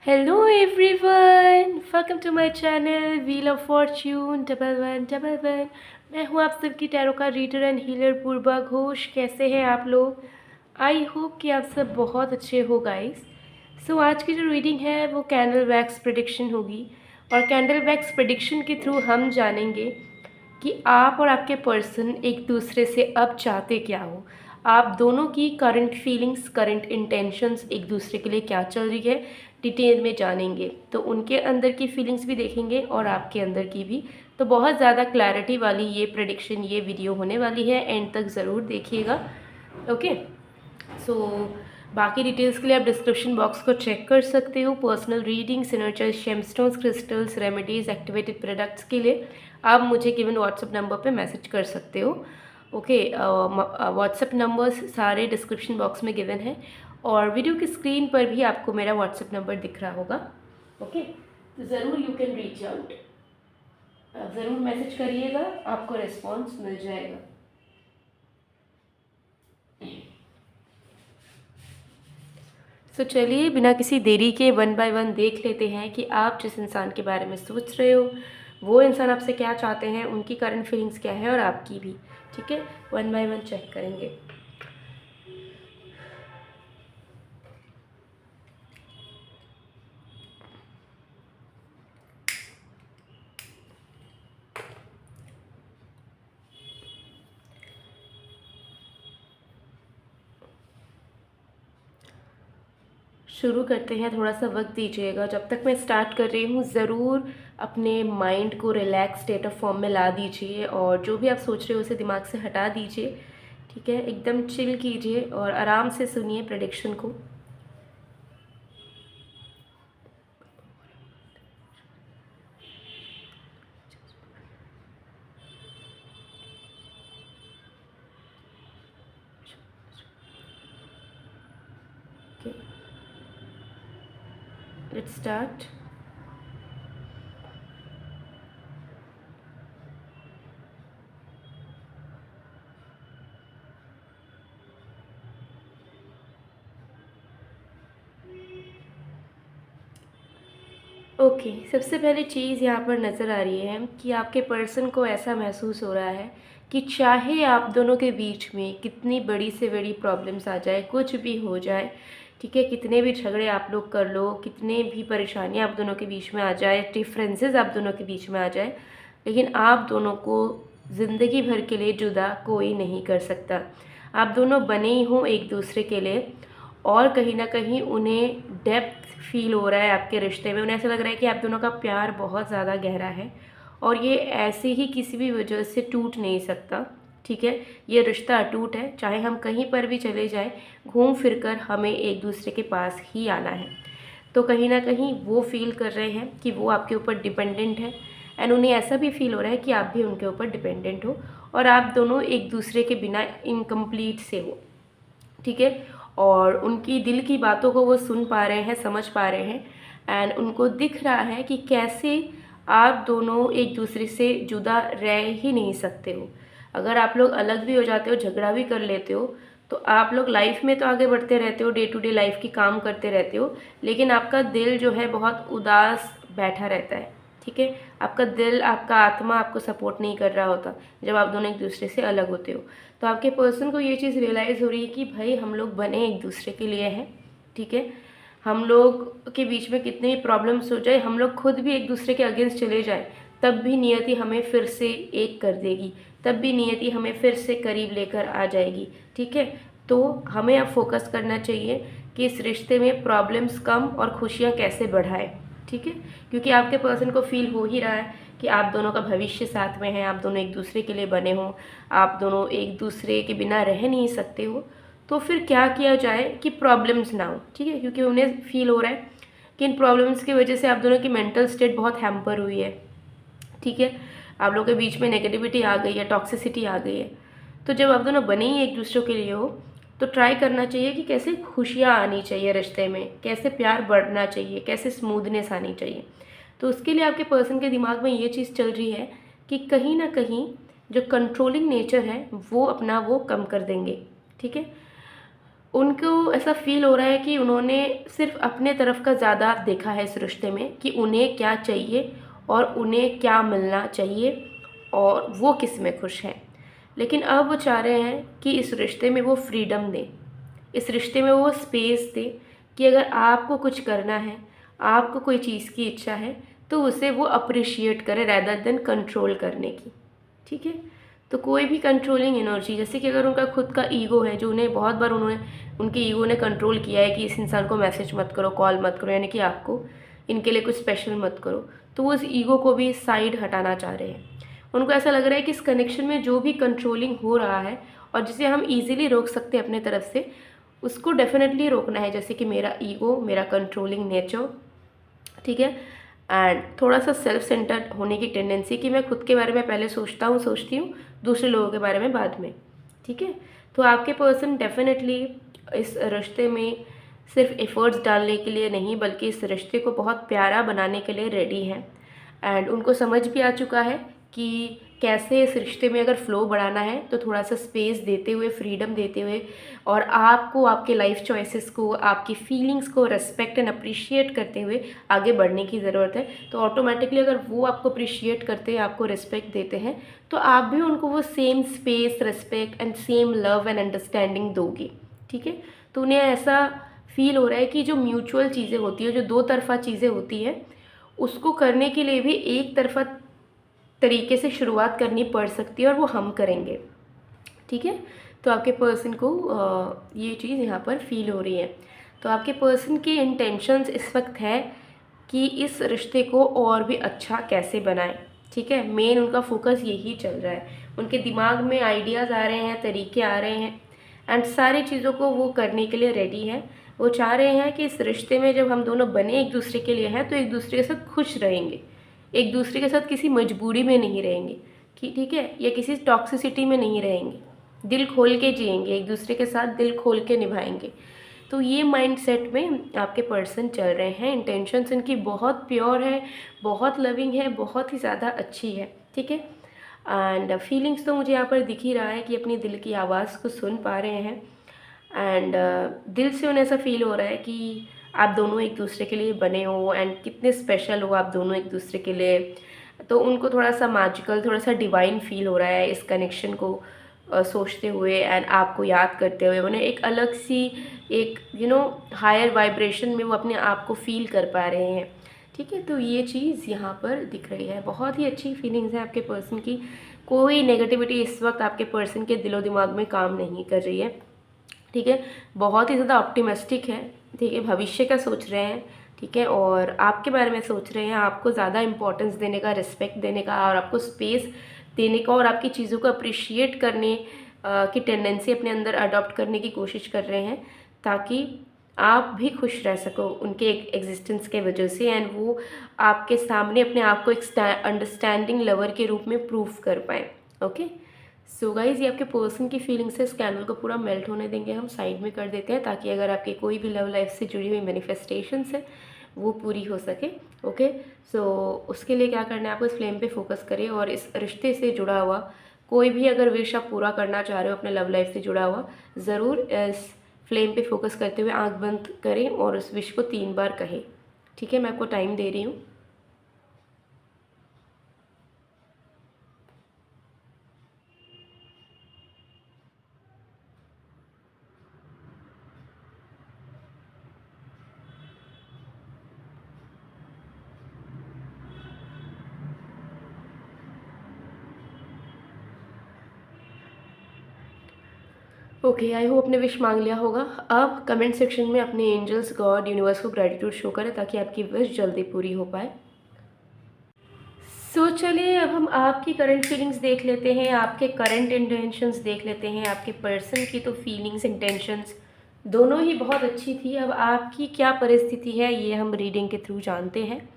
Hello everyone, welcome to my channel wheel of fortune 1111। मैं हूँ आप सबकी टैरो का reader and healer Purva Ghosh. कैसे हैं आप लोग? आई होप कि आप सब बहुत अच्छे हो गाइस। सो आज की जो रीडिंग है वो कैंडल वैक्स प्रेडिक्शन होगी, और कैंडल वैक्स प्रेडिक्शन के थ्रू हम जानेंगे कि आप और आपके पर्सन एक दूसरे से अब चाहते क्या हो। आप दोनों की करंट फीलिंग्स, करंट इंटेंशंस एक दूसरे के लिए क्या चल रही है, डिटेल में जानेंगे। तो उनके अंदर की फीलिंग्स भी देखेंगे और आपके अंदर की भी। तो बहुत ज़्यादा क्लैरिटी वाली ये प्रेडिक्शन, ये वीडियो होने वाली है। एंड तक ज़रूर देखिएगा। ओके, सो बाकी डिटेल्स के लिए आप डिस्क्रिप्शन बॉक्स को चेक कर सकते हो। Personal reading, signature gemstones, crystals, remedies, activated products के लिए आप मुझे गिवन व्हाट्सएप नंबर पे मैसेज कर सकते हो। ओके, व्हाट्सएप नंबर्स सारे डिस्क्रिप्शन बॉक्स में गिवन है, और वीडियो की स्क्रीन पर भी आपको मेरा व्हाट्सएप नंबर दिख रहा होगा। ओके, तो ज़रूर यू कैन रीच आउट, ज़रूर मैसेज करिएगा, आपको रिस्पॉन्स मिल जाएगा। तो चलिए बिना किसी देरी के वन बाय वन देख लेते हैं कि आप जिस इंसान के बारे में सोच रहे हो वो इंसान आपसे क्या चाहते हैं, उनकी करंट फीलिंग्स क्या है और आपकी भी। ठीक है, वन बाय वन चेक करेंगे। शुरू करते हैं, थोड़ा सा वक्त दीजिएगा। जब तक मैं स्टार्ट कर रही हूँ ज़रूर अपने माइंड को रिलैक्स स्टेट ऑफ फॉर्म में ला दीजिए, और जो भी आप सोच रहे हो उसे दिमाग से हटा दीजिए। ठीक है, एकदम चिल कीजिए और आराम से सुनिए प्रेडिक्शन को। Let's start. ओके, सबसे पहली चीज़ यहाँ पर नज़र आ रही है कि आपके पर्सन को ऐसा महसूस हो रहा है कि चाहे आप दोनों के बीच में कितनी बड़ी से बड़ी प्रॉब्लम्स आ जाए, कुछ भी हो जाए, ठीक है, कितने भी झगड़े आप लोग कर लो, कितने भी परेशानियाँ आप दोनों के बीच में आ जाए, डिफरेंसेस आप दोनों के बीच में आ जाए, लेकिन आप दोनों को ज़िंदगी भर के लिए जुदा कोई नहीं कर सकता। आप दोनों बने ही हो एक दूसरे के लिए, और कहीं ना कहीं उन्हें डेप्थ फील हो रहा है आपके रिश्ते में। उन्हें ऐसा लग रहा है कि आप दोनों का प्यार बहुत ज़्यादा गहरा है, और ये ऐसे ही किसी भी वजह से टूट नहीं सकता। ठीक है, ये रिश्ता अटूट है, चाहे हम कहीं पर भी चले जाएं, घूम फिर कर हमें एक दूसरे के पास ही आना है। तो कहीं ना कहीं वो फील कर रहे हैं कि वो आपके ऊपर डिपेंडेंट है, एंड उन्हें ऐसा भी फील हो रहा है कि आप भी उनके ऊपर डिपेंडेंट हो, और आप दोनों एक दूसरे के बिना इनकम्प्लीट से हो। ठीक है, और उनकी दिल की बातों को वो सुन पा रहे हैं, समझ पा रहे हैं, एंड उनको दिख रहा है कि कैसे आप दोनों एक दूसरे से जुदा रह ही नहीं सकते हो। अगर आप लोग अलग भी हो जाते हो, झगड़ा भी कर लेते हो, तो आप लोग लाइफ में तो आगे बढ़ते रहते हो, डे टू डे लाइफ की काम करते रहते हो, लेकिन आपका दिल जो है बहुत उदास बैठा रहता है। ठीक है, आपका दिल, आपका आत्मा आपको सपोर्ट नहीं कर रहा होता जब आप दोनों एक दूसरे से अलग होते हो। तो आपके पर्सन को ये चीज़ रियलाइज़ हो रही है कि भाई हम लोग बने एक दूसरे के लिए हैं। ठीक है, हम लोग के बीच में कितनी प्रॉब्लम्स हो जाए, हम लोग खुद भी एक दूसरे के अगेंस्ट चले जाए, तब भी नियति हमें फिर से एक कर देगी, तब भी नियति हमें फिर से करीब लेकर आ जाएगी। ठीक है, तो हमें अब फोकस करना चाहिए कि इस रिश्ते में प्रॉब्लम्स कम और खुशियाँ कैसे बढ़ाएं। ठीक है, क्योंकि आपके पर्सन को फील हो ही रहा है कि आप दोनों का भविष्य साथ में है, आप दोनों एक दूसरे के लिए बने हो, आप दोनों एक दूसरे के बिना रह नहीं सकते हो। तो फिर क्या किया जाए कि प्रॉब्लम्स ना हो। ठीक है, क्योंकि उन्हें फील हो रहा है कि इन प्रॉब्लम्स की वजह से आप दोनों की मेंटल स्टेट बहुत हैम्पर हुई है। ठीक है, आप लोगों के बीच में नेगेटिविटी आ गई है, टॉक्सिसिटी आ गई है। तो जब आप दोनों बने ही एक दूसरे के लिए हो, तो ट्राई करना चाहिए कि कैसे खुशियाँ आनी चाहिए रिश्ते में, कैसे प्यार बढ़ना चाहिए, कैसे स्मूथनेस आनी चाहिए। तो उसके लिए आपके पर्सन के दिमाग में ये चीज़ चल रही है कि कहीं ना कहीं जो कंट्रोलिंग नेचर है वो अपना वो कम कर देंगे। ठीक है, उनको ऐसा फ़ील हो रहा है कि उन्होंने सिर्फ़ अपने तरफ का ज़्यादा देखा है इस रिश्ते में कि उन्हें क्या चाहिए और उन्हें क्या मिलना चाहिए और वो किस में खुश हैं। लेकिन अब वो चाह रहे हैं कि इस रिश्ते में वो फ्रीडम दें, इस रिश्ते में वो स्पेस दें कि अगर आपको कुछ करना है, आपको कोई चीज़ की इच्छा है, तो उसे वो अप्रिशिएट करें रैदर देन कंट्रोल करने की। ठीक है? तो कोई भी कंट्रोलिंग एनर्जी, जैसे कि अगर उनका खुद का ईगो है जो उन्हें बहुत बार उन्होंने उनके ईगो ने कंट्रोल किया है कि इस इंसान को मैसेज मत करो, कॉल मत करो, यानी कि आपको इनके लिए कुछ स्पेशल मत करो, तो वो उस ईगो को भी साइड हटाना चाह रहे हैं। उनको ऐसा लग रहा है कि इस कनेक्शन में जो भी कंट्रोलिंग हो रहा है और जिसे हम ईजिली रोक सकते हैं अपने तरफ से, उसको डेफिनेटली रोकना है, जैसे कि मेरा ईगो, मेरा कंट्रोलिंग नेचर। ठीक है? एंड थोड़ा सा सेल्फ सेंटर्ड होने की टेंडेंसी कि मैं खुद के बारे में पहले सोचती हूँ, दूसरे लोगों के बारे में बाद में। ठीक है? तो आपके पर्सन डेफिनेटली इस रिश्ते में सिर्फ एफर्ट्स डालने के लिए नहीं, बल्कि इस रिश्ते को बहुत प्यारा बनाने के लिए रेडी हैं। एंड उनको समझ भी आ चुका है कि कैसे इस रिश्ते में अगर फ्लो बढ़ाना है तो थोड़ा सा स्पेस देते हुए, फ्रीडम देते हुए, और आपको आपके लाइफ चॉइसेस को, आपकी फीलिंग्स को रेस्पेक्ट एंड अप्रिशिएट करते हुए आगे बढ़ने की ज़रूरत है। तो ऑटोमेटिकली अगर वो आपको अप्रिशिएट करते हैं, आपको रिस्पेक्ट देते हैं, तो आप भी उनको वो same space, respect and same love and understanding दोगे। ठीक है? तो उन्हें ऐसा फील हो रहा है कि जो म्यूचुअल चीज़ें होती है, जो दो तरफा चीज़ें होती हैं, उसको करने के लिए भी एक तरफा तरीके से शुरुआत करनी पड़ सकती है और वो हम करेंगे। ठीक है? तो आपके पर्सन को ये चीज़ यहाँ पर फील हो रही है। तो आपके पर्सन की इंटेंशंस इस वक्त है कि इस रिश्ते को और भी अच्छा कैसे बनाएं। ठीक है? मेन उनका फोकस यही चल रहा है। उनके दिमाग में आइडियाज़ आ रहे हैं, तरीके आ रहे हैं, एंड सारी चीज़ों को वो करने के लिए रेडी है। वो चाह रहे हैं कि इस रिश्ते में जब हम दोनों बने एक दूसरे के लिए हैं, तो एक दूसरे के साथ खुश रहेंगे, एक दूसरे के साथ किसी मजबूरी में नहीं रहेंगे कि ठीक है, या किसी टॉक्सिसिटी में नहीं रहेंगे, दिल खोल के जिएंगे, एक दूसरे के साथ दिल खोल के निभाएंगे। तो ये माइंडसेट में आपके पर्सन चल रहे हैं। इंटेंशंस इनकी बहुत प्योर है, बहुत लविंग है, बहुत ही ज़्यादा अच्छी है। ठीक है? एंड फीलिंग्स तो मुझे यहाँ पर दिख ही रहा है कि अपनी दिल की आवाज़ को सुन पा रहे हैं। एंड दिल से उन्हें ऐसा फील हो रहा है कि आप दोनों एक दूसरे के लिए बने हो एंड कितने स्पेशल हो आप दोनों एक दूसरे के लिए। तो उनको थोड़ा सा मैजिकल, थोड़ा सा डिवाइन फील हो रहा है इस कनेक्शन को सोचते हुए एंड आपको याद करते हुए। उन्हें एक अलग सी, एक हायर वाइब्रेशन में वो अपने आप को फील कर पा रहे हैं। ठीक है? तो ये चीज़ यहाँ पर दिख रही है। बहुत ही अच्छी फीलिंग्स है आपके पर्सन की। कोई नेगेटिविटी इस वक्त आपके पर्सन के दिलो दिमाग में काम नहीं कर रही है। ठीक है? बहुत ही ज़्यादा ऑप्टिमिस्टिक है। ठीक है? भविष्य का सोच रहे हैं। ठीक है? और आपके बारे में सोच रहे हैं, आपको ज़्यादा इम्पोर्टेंस देने का, रिस्पेक्ट देने का और आपको स्पेस देने का और आपकी चीज़ों को अप्रिशिएट करने की टेंडेंसी अपने अंदर अडॉप्ट करने की कोशिश कर रहे हैं, ताकि आप भी खुश रह सको उनके एग्जिस्टेंस के वजह से, एंड वो आपके सामने अपने आप को एक अंडरस्टैंडिंग लवर के रूप में प्रूव कर पाएँ। ओके? सो गाइज़, ये आपके पर्सन की फीलिंग्स है। इस कैंडल को पूरा मेल्ट होने देंगे, हम साइड में कर देते हैं, ताकि अगर आपकी कोई भी लव लाइफ से जुड़ी हुई मैनिफेस्टेशंस है वो पूरी हो सके। ओके? सो उसके लिए क्या करना है, आपको इस फ्लेम पे फोकस करें और इस रिश्ते से जुड़ा हुआ कोई भी अगर विश आप पूरा करना चाह रहे हो अपने लव लाइफ से जुड़ा हुआ, ज़रूर इस फ्लेम पे फोकस करते हुए आंख बंद करें और उस विश को 3 बार कहें। ठीक है? मैं आपको टाइम दे रही हूँ। ओके, आई होप आपने विश मांग लिया होगा। अब कमेंट सेक्शन में अपने एंजल्स, गॉड, यूनिवर्स को ग्रेटिट्यूड शो करें, ताकि आपकी विश जल्दी पूरी हो पाए। सो चलिए, अब हम आपकी करंट फीलिंग्स देख लेते हैं, आपके करंट इंटेंशंस देख लेते हैं। आपके पर्सन की तो फीलिंग्स, इंटेंशंस दोनों ही बहुत अच्छी थी। अब आपकी क्या परिस्थिति है ये हम रीडिंग के थ्रू जानते हैं।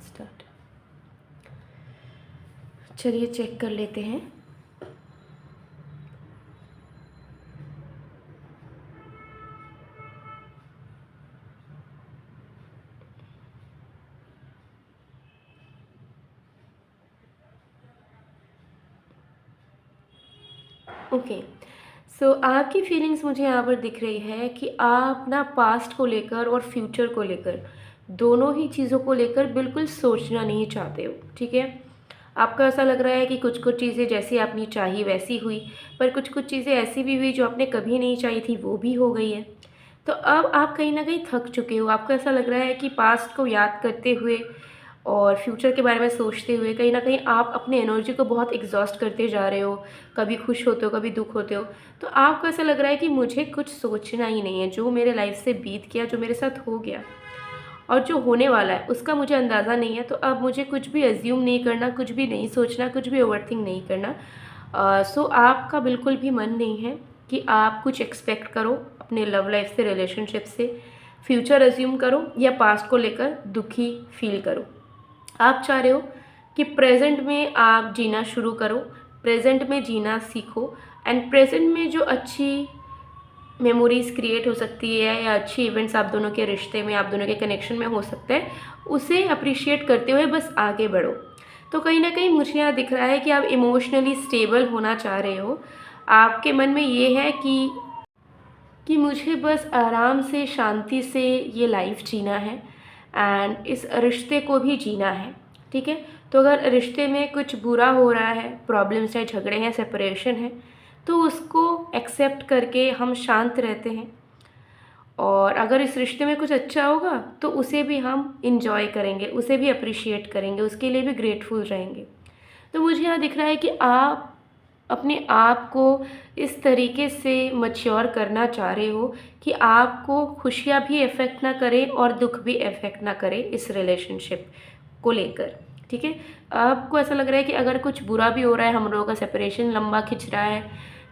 स्टार्ट। चलिए चेक कर लेते हैं। ओके। सो आपकी फीलिंग्स मुझे यहाँ पर दिख रही है कि आप ना पास्ट को लेकर और फ्यूचर को लेकर, दोनों ही चीज़ों को लेकर बिल्कुल सोचना नहीं चाहते हो, ठीक है? आपको ऐसा लग रहा है कि कुछ-कुछ चीज़ें जैसी आपने चाही वैसी हुई, पर कुछ-कुछ चीज़ें ऐसी भी हुई जो आपने कभी नहीं चाही थी, वो भी हो गई है। तो अब आप कहीं न कहीं थक चुके हो, आपको ऐसा लग रहा है कि पास्ट को याद करते हुए और फ्यूचर के बारे में सोचते हुए कहीं न कहीं आप अपनी एनर्जी को बहुत एग्ज़ॉस्ट करते जा रहे हो। कभी खुश होते हो, कभी दुःख होते हो। तो आपको ऐसा लग रहा है कि मुझे कुछ सोचना ही नहीं है, जो मेरे लाइफ़ से बीत गया, जो मेरे साथ हो गया और जो होने वाला है उसका मुझे अंदाज़ा नहीं है। तो अब मुझे कुछ भी अज़्यूम नहीं करना, कुछ भी नहीं सोचना, कुछ भी ओवरथिंक नहीं करना। सो आपका बिल्कुल भी मन नहीं है कि आप कुछ एक्सपेक्ट करो अपने लव लाइफ़ से, रिलेशनशिप से, फ्यूचर अज़्यूम करो या पास्ट को लेकर दुखी फ़ील करो। आप चाह रहे हो कि प्रेज़ेंट में आप जीना शुरू करो, प्रेज़ेंट में जीना सीखो एंड प्रेज़ेंट में जो अच्छी मेमोरीज़ क्रिएट हो सकती है या अच्छी इवेंट्स आप दोनों के रिश्ते में, आप दोनों के कनेक्शन में हो सकते हैं, उसे अप्रिशिएट करते हुए बस आगे बढ़ो। तो कहीं न कहीं मुझे यहाँ दिख रहा है कि आप इमोशनली स्टेबल होना चाह रहे हो। आपके मन में ये है कि मुझे बस आराम से, शांति से ये लाइफ़ जीना है एंड इस रिश्ते को भी जीना है, ठीक है? तो अगर रिश्ते में कुछ बुरा हो रहा है, प्रॉब्लम्स हैं, झगड़े हैं, सेपरेशन है, तो उसको एक्सेप्ट करके हम शांत रहते हैं और अगर इस रिश्ते में कुछ अच्छा होगा, तो उसे भी हम एन्जॉय करेंगे, उसे भी एप्रिशिएट करेंगे, उसके लिए भी ग्रेटफुल रहेंगे। तो मुझे यहाँ दिख रहा है कि आप अपने आप को इस तरीके से मैच्योर करना चाह रहे हो कि आपको खुशियाँ भी अफ़ेक्ट ना करें और दुःख भी अफ़ेक्ट ना करे इस रिलेशनशिप को लेकर, ठीक है? आपको ऐसा लग रहा है कि अगर कुछ बुरा भी हो रहा है, हम लोगों का सेपरेशन लंबा खिंच रहा है,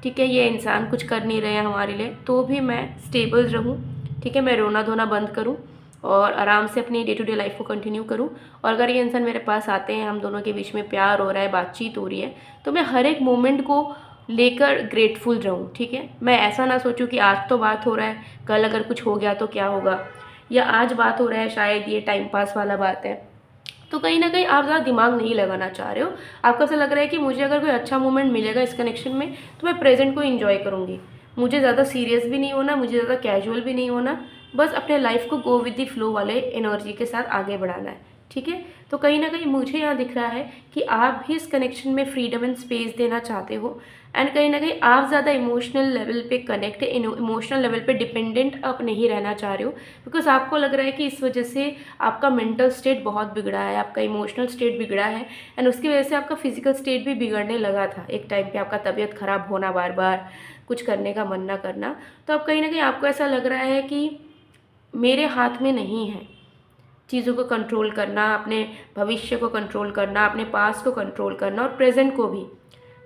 ठीक है? ये इंसान कुछ कर नहीं रहे हैं हमारे लिए, तो भी मैं स्टेबल रहूँ, ठीक है? मैं रोना-धोना बंद करूँ और आराम से अपनी डे टू डे लाइफ़ को कंटिन्यू करूँ और अगर ये इंसान मेरे पास आते हैं, हम दोनों के बीच में प्यार हो रहा है, बातचीत हो रही है, तो मैं हर एक मोमेंट को लेकर ग्रेटफुल रहूँ, ठीक है? मैं ऐसा ना सोचूँ कि आज तो बात हो रहा है, कल अगर कुछ हो गया तो क्या होगा? या आज बात हो रहा है, शायद ये टाइम पास वाला बात है। तो कहीं न कहीं आप ज़्यादा दिमाग नहीं लगाना चाह रहे हो। आपको ऐसा लग रहा है कि मुझे अगर कोई अच्छा मोमेंट मिलेगा इस कनेक्शन में, तो मैं प्रेज़ेंट को एन्जॉय करूँगी। मुझे ज़्यादा सीरियस भी नहीं होना, मुझे ज़्यादा कैजुअल भी नहीं होना, बस अपने लाइफ़ को गो विद द फ्लो वाले एनर्जी के साथ आगे बढ़ाना है, ठीक है? तो कहीं न कहीं मुझे यहाँ दिख रहा है कि आप भी इस कनेक्शन में फ्रीडम एंड स्पेस देना चाहते हो एंड कहीं न कहीं आप ज़्यादा इमोशनल लेवल पे कनेक्ट, इमोशनल लेवल पे डिपेंडेंट आप नहीं रहना चाह रहे हो बिकॉज़ आपको लग रहा है कि इस वजह से आपका मेंटल स्टेट बहुत बिगड़ा है, आपका इमोशनल स्टेट बिगड़ा है एंड उसकी वजह से आपका फिज़िकल स्टेट भी बिगड़ने लगा था। एक टाइम पे आपका तबीयत ख़राब होना बार-बार, कुछ करने का मन ना करना। तो अब कहीं न कहीं आपको ऐसा लग रहा है कि मेरे हाथ में नहीं है चीज़ों को कंट्रोल करना, अपने भविष्य को कंट्रोल करना, अपने पास्ट को कंट्रोल करना और प्रेज़ेंट को भी,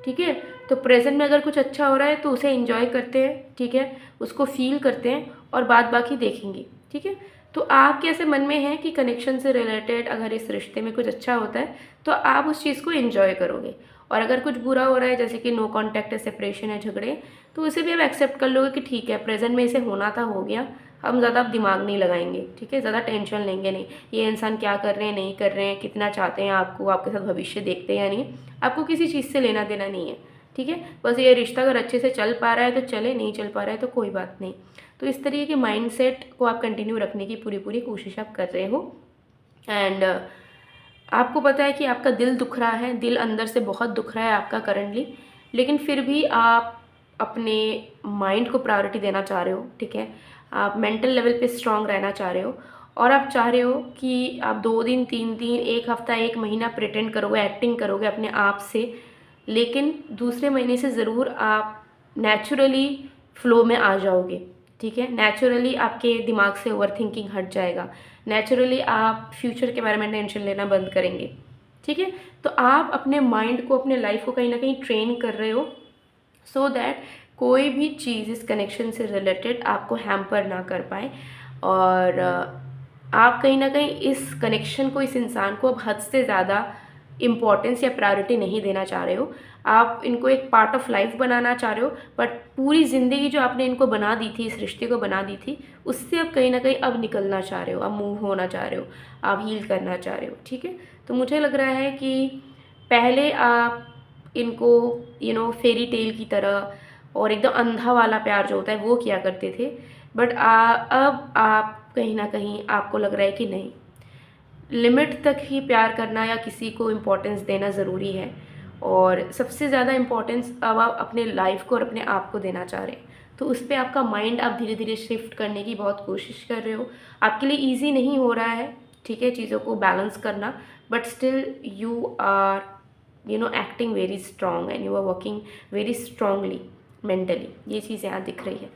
ठीक है? तो प्रेज़ेंट में अगर कुछ अच्छा हो रहा है तो उसे एन्जॉय करते हैं, ठीक है? उसको फ़ील करते हैं और बाद बाकी देखेंगे, ठीक है? तो आपके ऐसे मन में है कि कनेक्शन से रिलेटेड अगर इस रिश्ते में कुछ अच्छा होता है, तो आप उस चीज़ को एन्जॉय करोगे और अगर कुछ बुरा हो रहा है जैसे कि नो कॉन्टैक्ट है, सेपरेशन है, झगड़े, तो उसे भी आप एक्सेप्ट कर लोगे कि ठीक है, प्रेज़ेंट में इसे होना था, हो गया, हम ज़्यादा अब दिमाग नहीं लगाएंगे, ठीक है? ज़्यादा टेंशन लेंगे नहीं, ये इंसान क्या कर रहे हैं, नहीं कर रहे हैं, कितना चाहते हैं आपको, आपके साथ भविष्य देखते हैं या नहीं, आपको किसी चीज़ से लेना देना नहीं है, ठीक है? बस ये रिश्ता अगर अच्छे से चल पा रहा है तो चले, नहीं चल पा रहा है तो कोई बात नहीं। तो इस तरीके के माइंडसेट को आप कंटिन्यू रखने की पूरी कोशिश आप कर रहे हो एंड आपको पता है कि आपका दिल दुख रहा है, दिल अंदर से बहुत दुख रहा है आपका करंटली, लेकिन फिर भी आप अपने माइंड को प्रायोरिटी देना चाह रहे हो, ठीक है? आप मेंटल लेवल पे स्ट्रांग रहना चाह रहे हो और आप चाह रहे हो कि आप 2 दिन, 3 दिन, 1 हफ्ता, 1 महीना प्रिटेंड करोगे, एक्टिंग करोगे अपने आप से, लेकिन दूसरे महीने से ज़रूर आप नेचुरली फ्लो में आ जाओगे, ठीक है? नेचुरली आपके दिमाग से ओवरथिंकिंग हट जाएगा, नेचुरली आप फ्यूचर के बारे में टेंशन लेना बंद करेंगे, ठीक है? तो आप अपने माइंड को, अपने लाइफ को कहीं न कहीं ट्रेन कर रहे हो सो दैट कोई भी चीज़ इस कनेक्शन से रिलेटेड आपको हैम्पर ना कर पाए और आप कहीं न कहीं इस कनेक्शन को, इस इंसान को अब हद से ज़्यादा इम्पोर्टेंस या प्रायोरिटी नहीं देना चाह रहे हो। आप इनको एक पार्ट ऑफ लाइफ बनाना चाह रहे हो, बट पूरी ज़िंदगी जो आपने इनको बना दी थी, इस रिश्ते को बना दी थी, उससे अब कहीं न कहीं अब निकलना चाह रहे हो, अब मूव होना चाह रहे हो, आप हील करना चाह रहे हो, ठीक है? तो मुझे लग रहा है कि पहले आप इनको फेरी टेल की तरह और एकदम अंधा वाला प्यार जो होता है वो किया करते थे। बट अब आप कहीं ना कहीं आपको लग रहा है कि नहीं, लिमिट तक ही प्यार करना या किसी को इम्पोर्टेंस देना ज़रूरी है। और सबसे ज़्यादा इम्पोर्टेंस अब आप अपने लाइफ को और अपने आप को देना चाह रहे हैं, तो उस पर आपका माइंड आप धीरे धीरे शिफ्ट करने की बहुत कोशिश कर रहे हो। आपके लिए ईजी नहीं हो रहा है, ठीक है, चीज़ों को बैलेंस करना, but still you are acting very strong and you are working very strongly mentally. ये चीज़ यहाँ दिख रही है,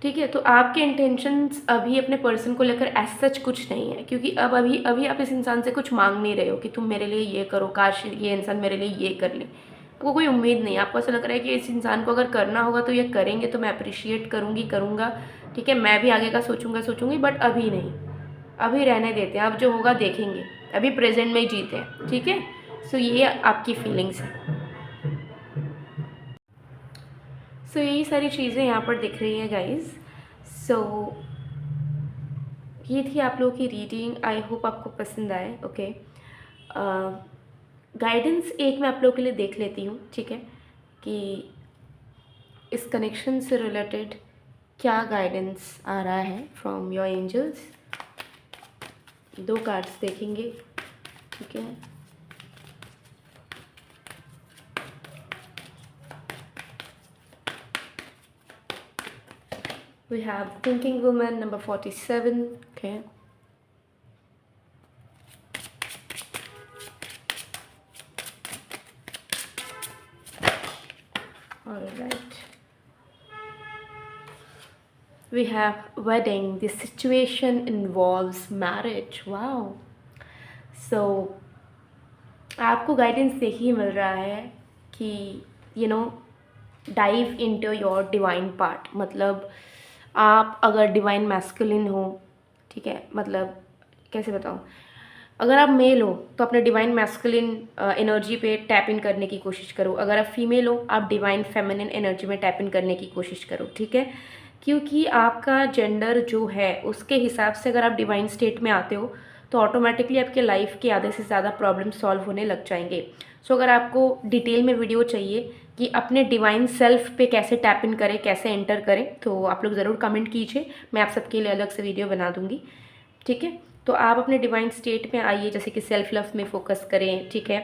ठीक है। तो आपके इंटेंशंस अभी अपने पर्सन को लेकर एज सच कुछ नहीं है, क्योंकि अब अभी अभी आप इस इंसान से कुछ मांग नहीं रहे हो कि तुम मेरे लिए ये करो, काश ये इंसान मेरे लिए ये कर ले। आपको कोई उम्मीद नहीं है, आपको ऐसा लग रहा है कि इस इंसान को अगर करना होगा तो ये करेंगे, तो मैं अप्रिशिएट करूँगा, ठीक है, मैं भी आगे का सोचूंगी, बट अभी नहीं, अभी रहने देते हैं, अब जो होगा देखेंगे, अभी प्रेजेंट में ही जीते हैं, ठीक है। सो ये आपकी फीलिंग्स है। सो यही सारी चीज़ें यहाँ पर दिख रही हैं गाइज। सो ये थी आप लोगों की रीडिंग, आई होप आपको पसंद आए। ओके, गाइडेंस एक मैं आप लोगों के लिए देख लेती हूँ, ठीक है, कि इस कनेक्शन से रिलेटेड क्या गाइडेंस आ रहा है फ्रॉम योर एंजल्स। 2 कार्ड्स देखेंगे, ठीक है। We have Thinking Woman number 47. Okay. All right. We have wedding. The situation involves marriage. Wow. So आपको गाइडेंस से ही मिल रहा है कि dive into your divine part. मतलब आप अगर डिवाइन मैस्कुलिन हो, ठीक है, मतलब कैसे बताऊँ, अगर आप मेल हो तो अपने डिवाइन मैस्कुलिन एनर्जी पे टैप इन करने की कोशिश करो। अगर आप फीमेल हो आप डिवाइन फेमिनिन एनर्जी में टैप इन करने की कोशिश करो, ठीक है। क्योंकि आपका जेंडर जो है उसके हिसाब से अगर आप डिवाइन स्टेट में आते हो तो ऑटोमेटिकली आपके लाइफ के आधे से ज़्यादा प्रॉब्लम सॉल्व होने लग जाएंगे। सो अगर आपको डिटेल में वीडियो चाहिए कि अपने डिवाइन सेल्फ पे कैसे टैप इन करें, कैसे एंटर करें, तो आप लोग ज़रूर कमेंट कीजिए, मैं आप सबके लिए अलग से वीडियो बना दूँगी, ठीक है। तो आप अपने डिवाइन स्टेट में आइए, जैसे कि सेल्फ लव में फोकस करें, ठीक है,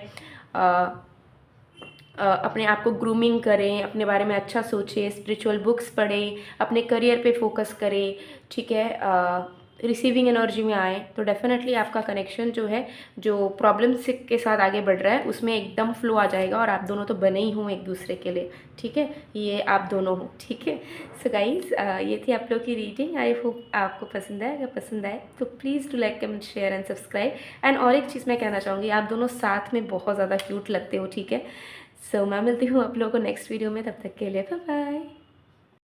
अपने आप को ग्रूमिंग करें, अपने बारे में अच्छा सोचें, स्पिरिचुअल बुक्स पढ़ें, अपने करियर पे फोकस करें, ठीक है, रिसीविंग एनर्जी में आए, तो डेफिनेटली आपका कनेक्शन जो है, जो प्रॉब्लम्स के साथ आगे बढ़ रहा है उसमें एकदम फ्लो आ जाएगा। और आप दोनों तो बने ही हों एक दूसरे के लिए, ठीक है, ये आप दोनों हो, ठीक है। सो गाइज, ये थी आप लोग की रीडिंग। आई होप आपको पसंद आए। अगर पसंद आए तो please to like, comment, share and subscribe. And और एक चीज़ मैं कहना चाहूँगी, आप दोनों साथ में बहुत ज़्यादा क्यूट लगते हो, ठीक है। सो मैं मिलती हूँ आप लोगों को नेक्स्ट वीडियो में, तब तक के लिए बाय बाय।